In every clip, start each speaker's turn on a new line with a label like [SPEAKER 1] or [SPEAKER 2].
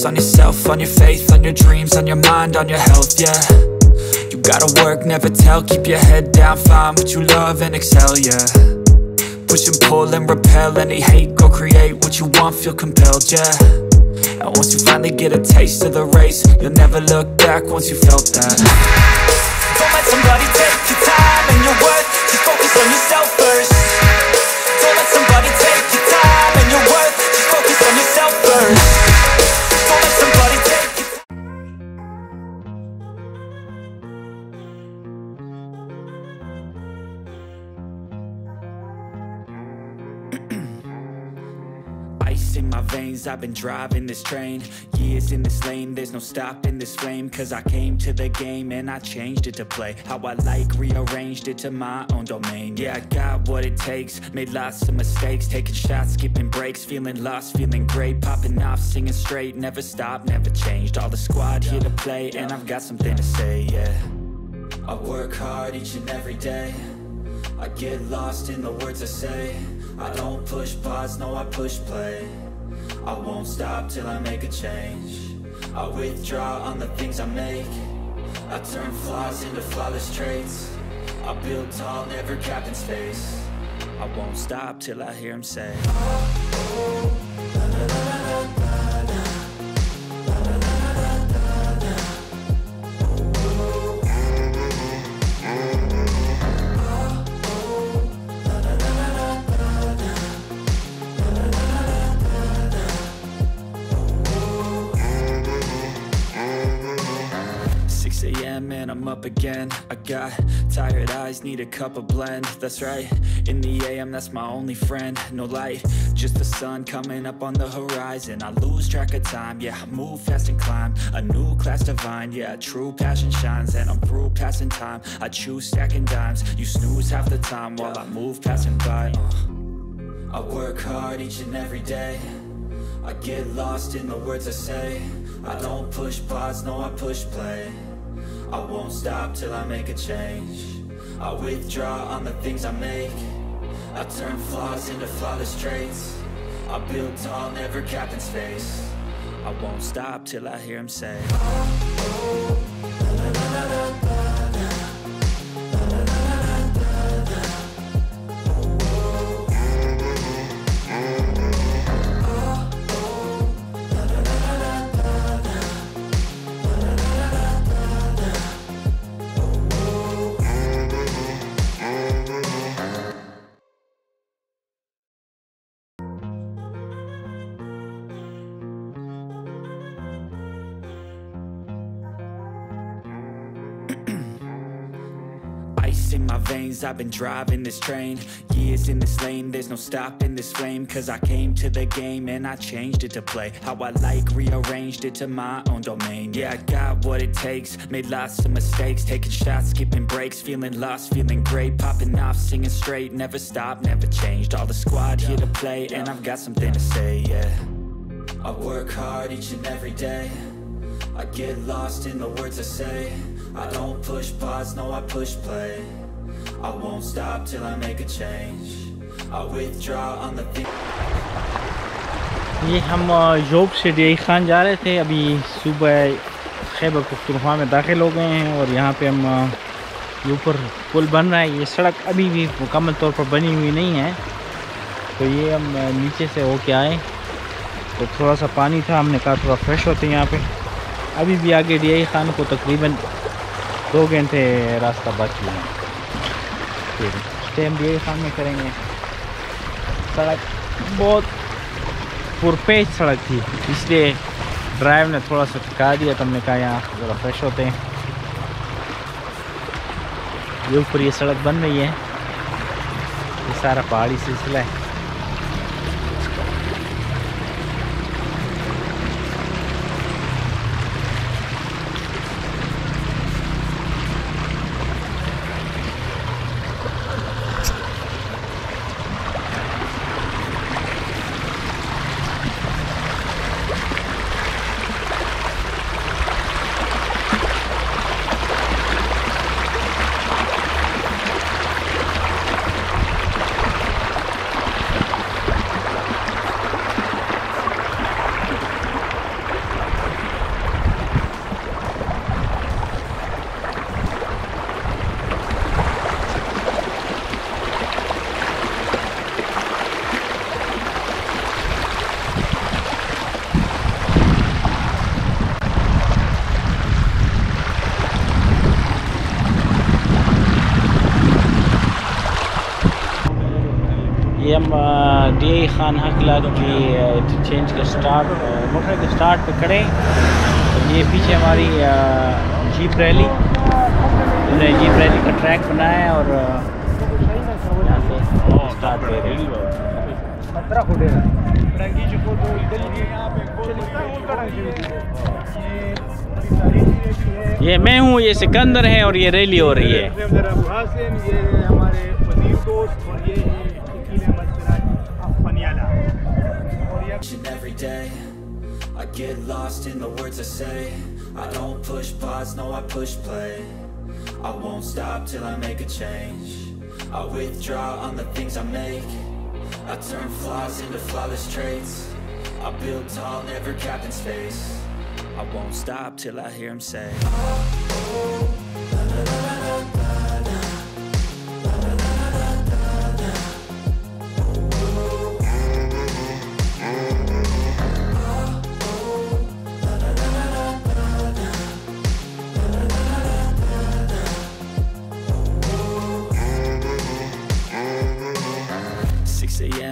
[SPEAKER 1] focus on yourself, on your faith, on your dreams, on your mind, on your health, yeah. You gotta work, never tell, keep your head down, find what you love and excel, yeah. Push and pull and repel any hate, go create what you want, feel compelled, yeah. And once you finally get a taste of the race, you'll never look back once you felt that. Don't let somebody take your time and your worth, just focus on yourself first. Don't let somebody take your time and your worth, just focus on yourself first. Don't let somebody take your Ice in my veins, I've been driving this train. Years in this lane, there's no stopping this flame. Cause I came to the game and I changed it to play how I like, rearranged it to my own domain. Yeah, I got what it takes, made lots of mistakes, taking shots, skipping breaks, feeling lost, feeling great, popping off, singing straight, never stopped, never changed. All the squad here to play and I've got something to say, yeah. I work hard each and every day, I get lost in the words I say. I don't push pause, no I push play. I won't stop till I make a change. I withdraw on the things I make. I turn flaws into flawless traits. I build tall, never capped in space. I won't stop till I hear him say, oh, la, la, la, la, la, la. And I'm up again. I got tired eyes, need a cup of blend. That's right, in the AM, that's my only friend. No light, just the sun coming up on the horizon. I lose track of time, yeah, I move fast and climb a new class divine, yeah, true passion shines. And I'm through passing time, I choose stacking dimes. You snooze half the time while I move passing by. I work hard each and every day, I get lost in the words I say. I don't push pause, no I push play. I won't stop till I make a change. I withdraw on the things I make. I turn flaws into flawless traits. I build tall, never capped in space. I won't stop till I hear him say, oh, la, la, la, la, la. In my veins, I've been driving this train. Years in this lane, there's no stopping this flame. Cause I came to the game and I changed it to play how I like, rearranged it to my own domain. Yeah, I got what it takes, made lots of mistakes, taking shots, skipping breaks, feeling lost, feeling great, popping off, singing straight, never stopped, never changed. All the squad here to play and I've got something to say, yeah. I work hard each and every day, I get lost in the words I say. I don't push pause, no I push play. I won't stop till I make a change. I withdraw on the thing.
[SPEAKER 2] ये हम जोब से DI Khan जा रहे थे। अभी सुबह खैबर पख्तूनख्वा में दाखिल हो गए हैं और यहाँ पे हम ये ऊपर पुल बन रहा है। ये सड़क अभी भी मुकम्मल तौर पर बनी हुई नहीं है, तो ये हम नीचे से होके आए तो थोड़ा सा पानी था, हमने कहा थोड़ा फ्रेश होते हैं यहाँ पे। अभी भी आगे डीआई खान को तकरीबन 2 घंटे रास्ता बच गया है। फिर हम डीआई खान में करेंगे। सड़क बहुत पुरपेच सड़क थी, इसलिए ड्राइव ने थोड़ा सा थका दिया, तो हमने कहा यहाँ ज़रा फ्रेश होते हैं। ये ऊपर ये सड़क बन रही है, ये सारा पहाड़ी सिलसिला है। हम DI खान हकला की इंटरचेंज का मोटर के स्टार्ट पे खड़े। तो ये पीछे हमारी जीप रैली का ट्रैक बनाया है और यहाँ से स्टार्ट पे ये मैं हूँ, ये सिकंदर है और ये रैली हो रही है।
[SPEAKER 1] Every day I get lost in the words I say. I don't push pause, no I push play. I won't stop till I make a change. I withdraw on the things I make. I turn flaws into flawless traits. I build tall, never capped in space. I won't stop till I hear him say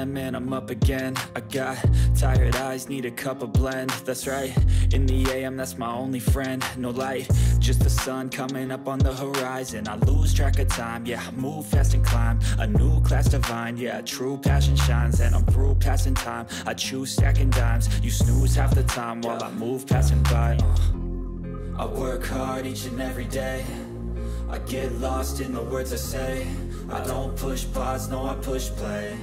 [SPEAKER 1] and I'm up again. I got tired eyes, need a cup of blend. That's right, in the AM, that's my only friend. No light, just the sun coming up on the horizon. I lose track of time, yeah, I move fast and climb a new class divine, yeah, true passion shines. And I'm through passing time, I choose stacking dimes. You snooze half the time while I move passing by. I work hard each and every day. I get lost in the words I say. I don't push pause, no I push play.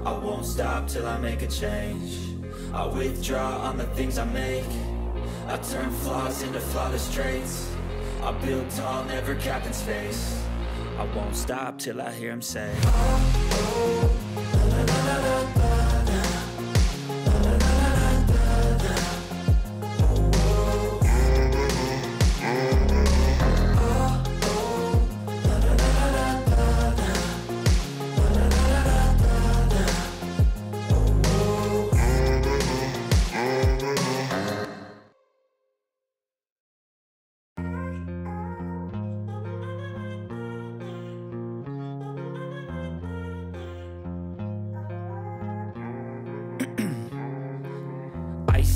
[SPEAKER 1] I won't stop till I make a change. I withdraw on the things I make. I turn flaws into flawless traits. I build tall, never capped in space. I won't stop till I hear him say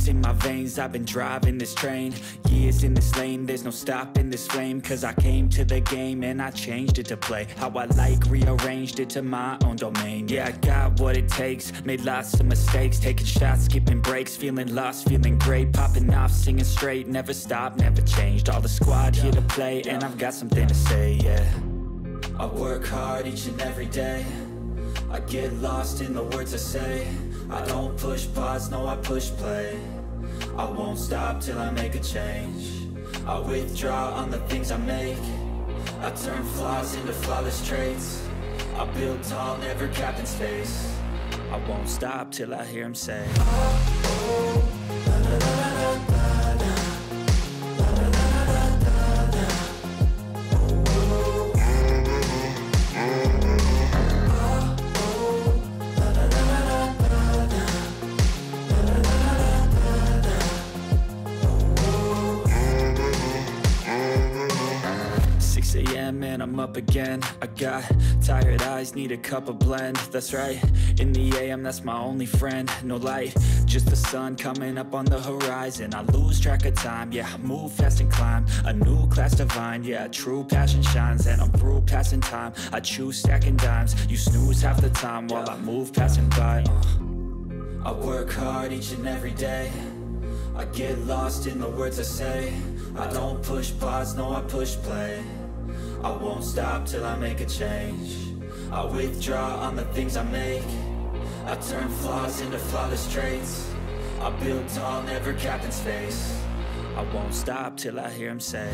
[SPEAKER 1] in my veins, I've been driving this train. Years in this lane, there's no stopping this flame. Cause I came to the game and I changed it to play how I like, rearranged it to my own domain. Yeah, I got what it takes, made lots of mistakes, taking shots, skipping breaks, feeling lost, feeling great, popping off, singing straight, never stopped, never changed. All the squad here to play and I've got something to say, yeah. I work hard each and every day. I get lost in the words I say. I don't push pause, no I push play. I won't stop till I make a change. I withdraw on the things I make. I turn flaws into flawless traits. I build tall, never capped in space. I won't stop till I hear him say 6 a.m. and I'm up again. I got tired eyes, need a cup of blend. That's right, in the AM, that's my only friend. No light, just the sun coming up on the horizon. I lose track of time, yeah, I move fast and climb a new class divine, yeah, true passion shines. And I'm through passing time, I choose stacking dimes. You snooze half the time while I move passing by. I work hard each and every day. I get lost in the words I say. I don't push pause, no I push play. I won't stop till I make a change. I withdraw on the things I make. I turn flaws into flawless traits. I build tall, never capped in space. I won't stop till I hear him say